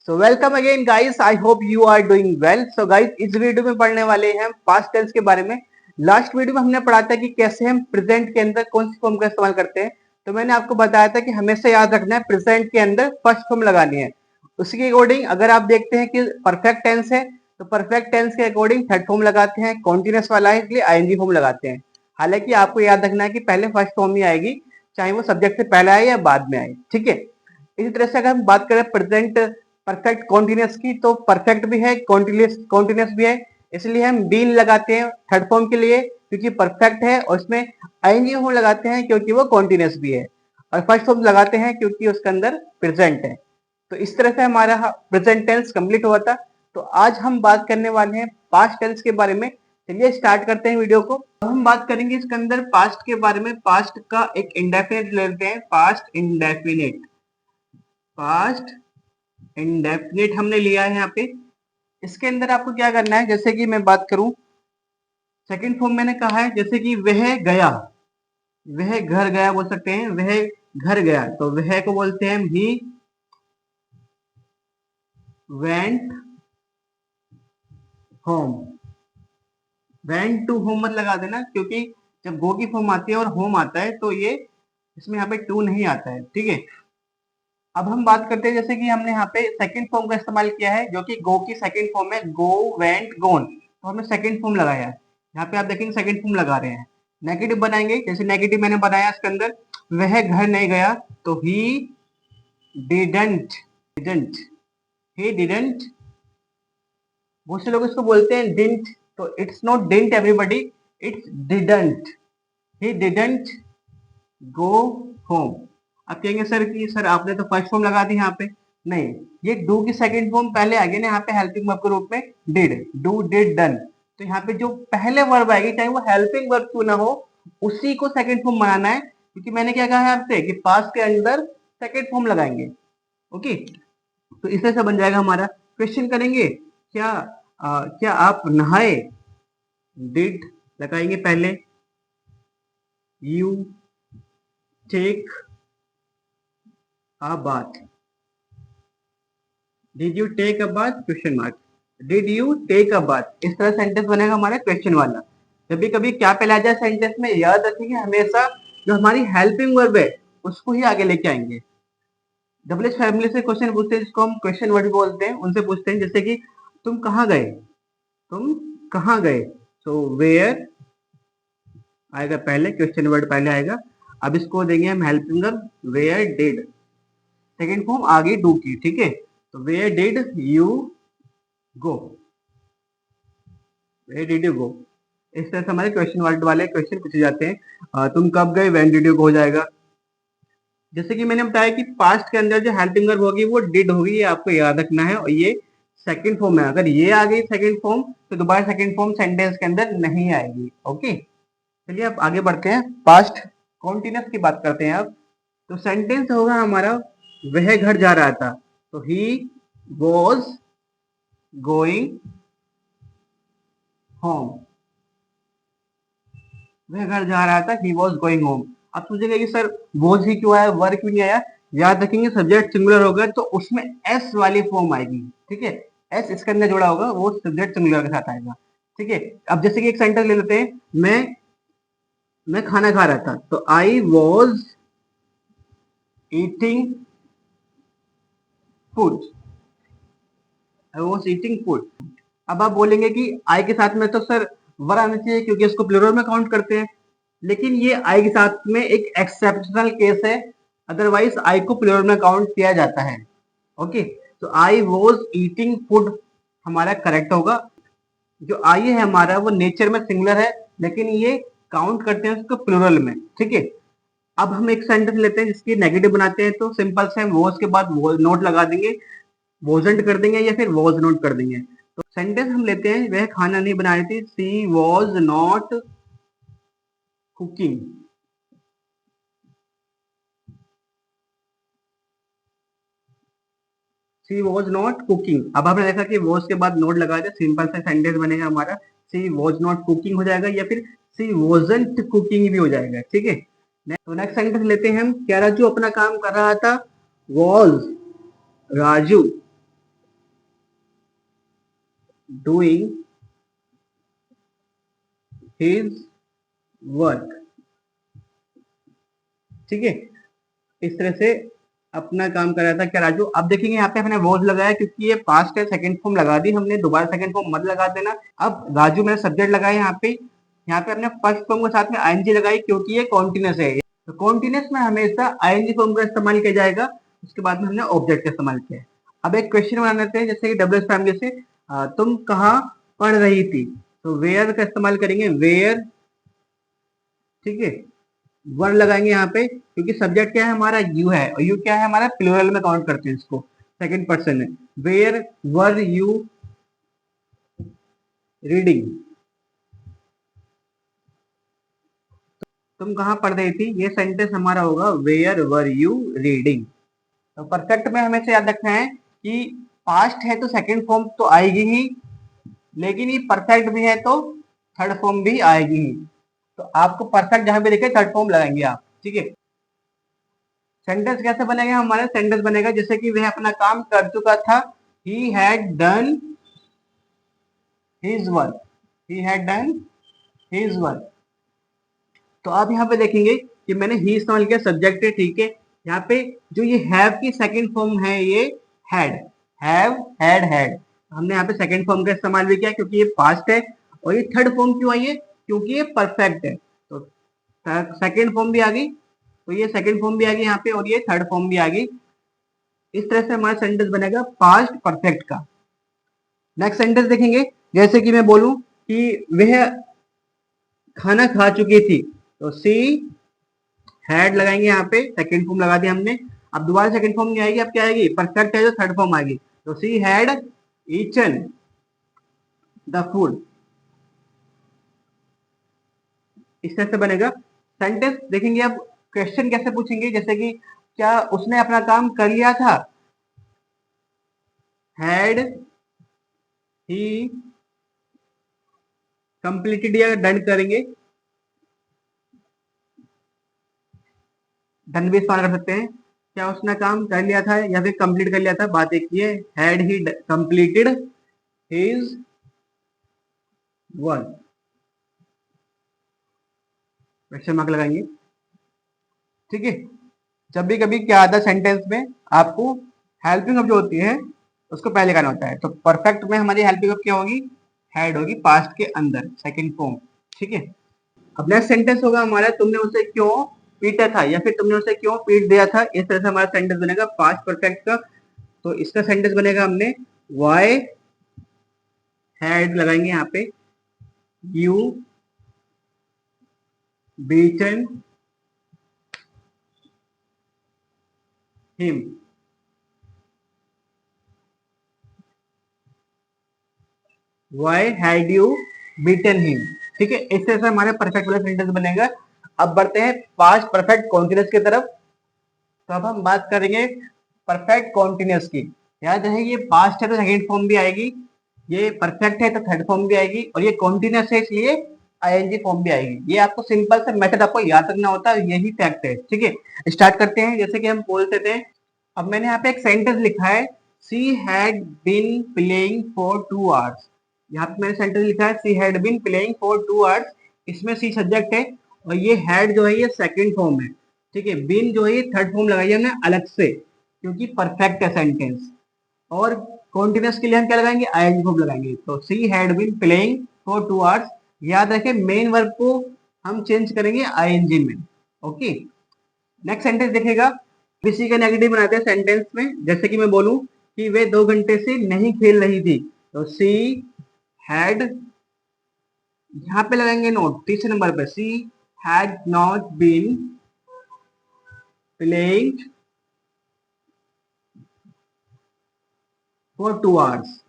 So welcome again guys, I hope you are doing well. So guys, इस video में पढ़ने वाले हैं पास्ट टेंस के बारे में। लास्ट वीडियो में हमने पढ़ा था कि कैसे हम प्रेजेंट के अंदर कौन सी फॉर्म का इस्तेमाल करते हैं। तो मैंने आपको बताया था कि हमेशा याद रखना है प्रेजेंट के अंदर फर्स्ट फॉर्म लगानी है। उसी के अकॉर्डिंग अगर आप देखते हैं कि परफेक्ट टेंस है तो परफेक्ट टेंस के अकॉर्डिंग थर्ड फॉर्म लगाते हैं, कॉन्टिन्यूस वाला है इसलिए आईएनजी फॉर्म लगाते हैं। हालांकि आपको याद रखना है कि पहले फर्स्ट फॉर्म ही आएगी, चाहे वो सब्जेक्ट से पहले आए या बाद में आए, ठीक है। इसी तरह से अगर हम बात करें प्रेजेंट परफेक्ट कॉन्टिन्यूस की, तो परफेक्ट भी है, कॉन्टिन्यूस भी है, इसलिए हम बीन लगाते हैं थर्ड फॉर्म के लिए क्योंकि परफेक्ट है, और इसमें आईएनजी फॉर्म लगाते हैं क्योंकि वो कॉन्टिन्यूस भी है, और फर्स्ट फॉर्म लगाते हैं क्योंकि उसके अंदर प्रेजेंट है। तो इस तरह से हमारा प्रेजेंट टेंस कंप्लीट हुआ था। तो आज हम बात करने वाले हैं पास्ट टेंस के बारे में। चलिए स्टार्ट करते हैं वीडियो को। अब हम बात करेंगे इसके अंदर पास्ट के बारे में। पास्ट का एक इंडेफिनिट लेते हैं, पास्ट इंडेफिनिट। पास्ट इंडेफिनिट हमने लिया है यहाँ पे। इसके अंदर आपको क्या करना है, जैसे कि मैं बात करूं, सेकंड फॉर्म मैंने कहा है, जैसे कि वह गया, वह घर गया बोल सकते हैं, वह घर गया, तो वह को बोलते हैं he went home. Went to home मत लगा देना, क्योंकि जब गो की फॉर्म आती है और होम आता है तो ये इसमें यहाँ पे टू नहीं आता है, ठीक है। अब हम बात करते हैं, जैसे कि हमने यहाँ पे सेकंड फॉर्म का इस्तेमाल किया है जो कि गो की सेकंड फॉर्म है, गो वेंट गोन, तो हमने सेकंड फॉर्म लगाया है। यहाँ पे आप देखेंगे सेकंड फॉर्म लगा रहे हैं। नेगेटिव बनाएंगे, जैसे नेगेटिव मैंने बनाया इसके अंदर, वह घर नहीं गया, तो he didn't, didn't, he didn't. बहुत से लोग इसको बोलते हैं डिंट, तो it's not didn't everybody, it's didn't, he didn't go home. आप कहेंगे सर कि सर आपने तो फर्स्ट फॉर्म लगा दी यहाँ पे। नहीं, ये डू की सेकंड फॉर्म पहले आ गई ना यहाँ पे हेल्पिंग वर्ब के रूप में, डिड, डू डिड डन। तो यहाँ पे जो पहले वर्ब आएगी चाहे वो हेल्पिंग वर्ब क्यों ना हो, उसी को सेकंड फॉर्म बनाना है, क्योंकि मैंने क्या कहा है आपसे कि पास्ट के अंदर सेकंड फॉर्म लगाएंगे। ओके, तो इस तरह से बन जाएगा हमारा। क्वेश्चन करेंगे, क्या आप नहाए, डिड लगाएंगे पहले, you take a bath, did you take a bath, question mark, did you take a bath. इस तरह सेंटेंस बनेगा हमारा क्वेश्चन वाला। कभी कभी क्या पहले आ जाए सेंटेंस में, याद रखेंगे हमेशा जो हमारी हेल्पिंग वर्ब है उसको ही आगे लेके आएंगे। डबल एच फैमिली से क्वेश्चन पूछते हैं, जिसको हम क्वेश्चन वर्ड बोलते हैं, उनसे पूछते हैं जैसे कि तुम कहाँ गए, तुम कहाँ गए, सो वेयर आएगा पहले, क्वेश्चन वर्ड पहले आएगा। अब इसको देंगे हम helping verb, where did, second form आ गई डू की, ठीक है। तो where did you go, where did you go. इस तरह से हमारे क्वेश्चन वर्ड वाले क्वेश्चन पूछे जाते हैं। तुम कब गए, व्हेन डिड यू गो हो जाएगा। जैसे कि मैंने बताया कि पास्ट के अंदर जो हेल्पिंग वर्ब होगी वो डिड होगी, ये आपको याद रखना है, और ये सेकंड फॉर्म है। अगर ये आ गई सेकंड फॉर्म तो दोबारा सेकंड फॉर्म सेंटेंस के अंदर नहीं आएगी। ओके, चलिए अब आगे बढ़ते हैं, पास्ट कॉन्टिन्यूस की बात करते हैं अब। तो सेंटेंस होगा हमारा, वह घर जा रहा था, तो ही वॉज गोइंग होम, वह घर जा रहा था, ही वॉज गोइंग होम। आप सोचेंगे कि सर वॉज ही क्यों आया, वर क्यों नहीं आया। याद रखेंगे सब्जेक्ट सिंगुलर होगा तो उसमें एस वाली फॉर्म आएगी, ठीक है। एस इसके अंदर जुड़ा होगा, वो सब्जेक्ट सिंगुलर के साथ आएगा, ठीक है। अब जैसे कि एक सेंटेंस ले लेते हैं, मैं खाना खा रहा था, तो I was eating food, I was eating food. अब आप बोलेंगे कि आई के साथ में तो सर वर आना चाहिए क्योंकि इसको प्लूरल में काउंट करते हैं, लेकिन ये आई के साथ में एक एक्सेप्शनल केस है, अदरवाइज आई को प्लूरल में काउंट किया जाता है। ओके, तो आई वॉज ईटिंग फूड हमारा करेक्ट होगा। जो आई है हमारा वो नेचर में सिंगुलर है, लेकिन ये काउंट करते हैं उसको प्लूरल में, ठीक है। अब हम एक सेंटेंस लेते हैं जिसकी नेगेटिव बनाते हैं, तो सिंपल से हम वॉज के बाद नोट लगा देंगे, वॉजंट कर देंगे या फिर वॉज नोट कर देंगे। तो सेंटेंस हम लेते हैं, वह खाना नहीं बना रही थी, she was not cooking, she was not cooking. अब आपने देखा कि वॉज के बाद नोट लगा दिया, सिंपल सा सेंटेंस बनेगा हमारा, सी वॉज नॉट कुकिंग हो जाएगा, या फिर सी वॉजंट कुकिंग भी हो जाएगा, ठीक है। तो नेक्स्ट सेंटेंस लेते हैं हम, क्या राजू अपना काम कर रहा था, was Raju doing his work. ठीक है, इस तरह से अपना काम कर रहा था क्या राजू। अब देखेंगे यहाँ पे हमने वॉज लगाया क्योंकि ये पास्ट है, सेकंड फॉर्म लगा दी हमने, दोबारा सेकंड फॉर्म मत लगा देना। अब राजू मेरा सब्जेक्ट लगाया यहाँ पे हमने फर्स्ट फॉर्म के साथ में आईएनजी लगाई क्योंकि ये कॉन्टिन्यूस है। तो कॉन्टिन्यूस में हमेशा आईएनजी फॉर्म का इस्तेमाल किया जाएगा, उसके बाद में हमने ऑब्जेक्ट का इस्तेमाल किया है। अब एक क्वेश्चन बना लेते हैं, जैसे कि डब्ल्यूएस फैमिली से तुम कहाँ पढ़ रही थी, तो वेयर का इस्तेमाल करेंगे, वेयर। ठीक है, वर लगाएंगे यहाँ पे क्योंकि सब्जेक्ट क्या है हमारा, यू है, और यू क्या है हमारा, प्लूरल में काउंट करते हैं इसको, सेकंड पर्सन है। वेयर वर यू रीडिंग, तुम कहाँ पढ़ रही थी, ये सेंटेंस हमारा होगा वेयर वर यू रीडिंग। तो परफेक्ट में हमें से याद रखना है कि पास्ट है तो सेकंड फॉर्म तो आएगी ही, लेकिन ये परफेक्ट भी है तो थर्ड फॉर्म भी आएगी ही। तो आपको परफेक्ट जहां पे देखे थर्ड फॉर्म लगाएंगे आप। ठीक है, सेंटेंस कैसे बनेगा, हमारा सेंटेंस बनेगा जैसे कि वह अपना काम कर चुका था, he had done his work, he had done his work. तो आप यहाँ पे देखेंगे कि मैंने ही इस्तेमाल किया, सब्जेक्ट है। ठीक है, यहाँ पे जो ये हैव की सेकंड फॉर्म है ये हैड, हैव हैड हैड, हमने यहाँ पे सेकंड फॉर्म का इस्तेमाल भी किया क्योंकि ये पास्ट है। और ये थर्ड फॉर्म क्यों आई है, क्योंकि ये परफेक्ट है, तो सेकंड फॉर्म भी आ गई, तो ये सेकंड फॉर्म भी आ गई यहाँ पे, और ये थर्ड फॉर्म भी आ गई। इस तरह से हमारा सेंटेंस बनेगा पास्ट परफेक्ट का। नेक्स्ट सेंटेंस देखेंगे, जैसे कि मैं बोलूं कि वह खाना खा चुकी थी, तो सी हैड लगाएंगे यहाँ पे, सेकंड फॉर्म लगा दिया हमने। अब दोबारा सेकंड फॉर्म नहीं आएगी, अब क्या आएगी, परफेक्ट है तो थर्ड फॉर्म आएगी, तो she had eaten the food. इस तरह से बनेगा सेंटेंस। देखेंगे अब क्वेश्चन कैसे पूछेंगे, जैसे कि क्या उसने अपना काम कर लिया था, हैड ही कंप्लीटेड, या डन करेंगे, डन भी इस्तेमाल कर सकते हैं। क्या उसने काम कर लिया था या फिर कंप्लीट कर लिया था, बात एक ही है, had he completed his work, question mark लगाएंगे। ठीक है, जब भी कभी क्या आता है सेंटेंस में, आपको हेल्पिंग ऑफ जो होती है उसको पहले करना होता है। तो परफेक्ट में हमारी हेल्पिंग ऑफ क्या होगी, हैड होगी, पास्ट के अंदर सेकंड फॉर्म। ठीक है, अब नेक्स्ट सेंटेंस होगा हमारा, तुमने उसे क्यों पीटा था, या फिर तुमने उसे क्यों पीट दिया था। इस तरह से हमारा सेंटेंस बनेगा पास्ट परफेक्ट का। तो इसका सेंटेंस बनेगा, हमने वाई हैड लगाएंगे यहाँ पे, you beaten him, why had you beaten him. ठीक है, इस तरह से हमारे परफेक्ट वाला सेंटेंस बनेगा। अब बढ़ते हैं पास्ट परफेक्ट कॉन्टिन्यूस की तरफ। तो अब हम बात करेंगे परफेक्ट कॉन्टिन्यूस की। याद रहे ये पास्ट है तो सेकंड फॉर्म भी आएगी, ये परफेक्ट है तो थर्ड फॉर्म भी आएगी, और ये कॉन्टिन्यूस है इसलिए आईएनजी फॉर्म भी आएगी। ये आपको सिंपल से मेथड आपको याद रखना होता है, यही फैक्ट है। ठीक है, स्टार्ट करते हैं। जैसे कि हम बोलते थे, अब मैंने यहाँ पे एक सेंटेंस लिखा है, she had been playing for 2 hours. यहाँ पे मैंने सेंटेंस लिखा है, she had been playing for 2 hours. इसमें सी सब्जेक्ट है और ये हैड जो है ये सेकंड फॉर्म है। ठीक है, बीन जो है ये थर्ड फॉर्म लगाई है हमने अलग से क्योंकि परफेक्ट है सेंटेंस। और कॉन्टिन्यूस के लिए हम क्या लगाएंगे, आईएनजी फॉर्म लगाएंगे। तो she had been playing for 2 hours. याद रखें मेन वर्ब को हम चेंज करेंगे आईएनजी में। ओके, नेक्स्ट सेंटेंस देखेगा, किसी का नेगेटिव बनाते हैं सेंटेंस में। जैसे कि मैं बोलूं कि वे 2 घंटे से नहीं खेल रही थी, तो सी हैड, यहाँ पे लगाएंगे नोट, तीसरे नंबर पे, she had not been playing for 2 hours.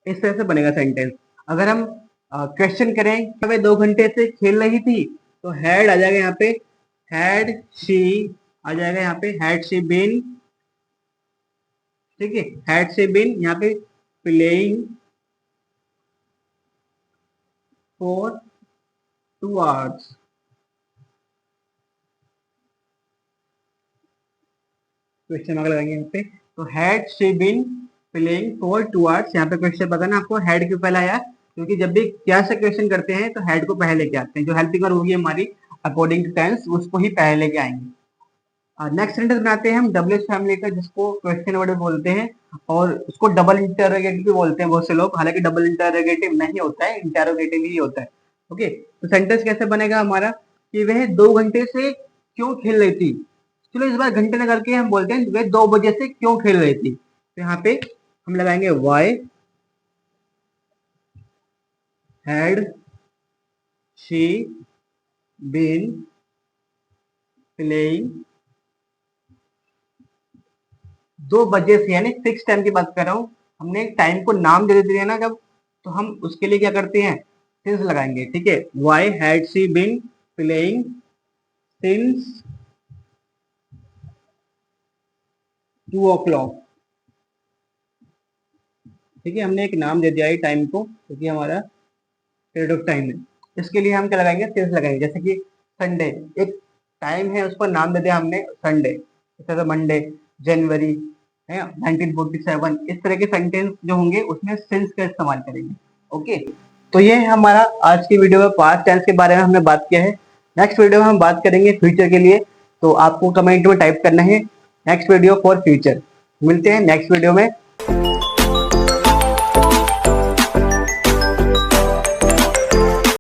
इस तरह से बनेगा सेंटेंस। अगर हम क्वेश्चन करें कि वे 2 घंटे से खेल रही थी, तो हैड आ जाएगा यहाँ पे, हैड शी आ जाएगा यहाँ पे, हैड शी बीन। ठीक है, हैड शी बीन यहाँ पे playing for 2 hours. 2 hours. Question mark लगाएंगे यहाँ पे। तो had she been playing for 2 hours, यहाँ पे क्वेश्चन पता ना आपको हेड क्यों पहला आया, क्योंकि जब भी क्या से क्वेश्चन करते हैं तो हेड को पहले लेके आते हैं, जो हेल्पिंग वर्ब होगी हमारी अकॉर्डिंग टू टेंस उसको ही पहले लेके आएंगे। नेक्स्ट सेंटेंस बनाते हैं हम डब्ल्यूएच फैमिली का, जिसको क्वेश्चन वर्ड बोलते हैं और उसको डबल इंटरोगेटिव भी बोलते हैं बहुत से लोग, हालांकि डबल इंटरोगेटिव नहीं होता है, इंटरोगेटिव ही होता है। ओके, तो सेंटेंस कैसे बनेगा हमारा कि वह 2 घंटे से क्यों खेल रही थी। चलो इस बार घंटे ना करके हम बोलते हैं वह 2 बजे से क्यों खेल रही थी। तो यहाँ पे हम लगाएंगे why had she been playing 2 बजे से, यानी फिक्स टाइम की बात कर रहा हूँ। हमने टाइम को नाम दे दिया ना जब, तो हम उसके लिए क्या करते हैं, सिंस लगाएंगे। ठीक है, why had she been playing since 2 o'clock। ठीक है, हमने एक नाम दे दिया है टाइम को, क्योंकि हमारा पीरियड ऑफ टाइम है। इसके लिए हम क्या लगाएंगे, सिंस लगाएंगे। जैसे कि संडे एक टाइम है, उस पर नाम दे दिया हमने संडे, जैसे मंडे, जनवरी है 1947। इस तरह के सेंटेंस जो होंगे उसमें सिंस का इस्तेमाल करेंगे। ओके, तो ये है हमारा आज की वीडियो में पास्ट टेंस के बारे में हमने बात किया है। नेक्स्ट वीडियो में हम बात करेंगे फ्यूचर के लिए, तो आपको कमेंट में टाइप करना है नेक्स्ट वीडियो फॉर फ्यूचर। मिलते हैं नेक्स्ट वीडियो में।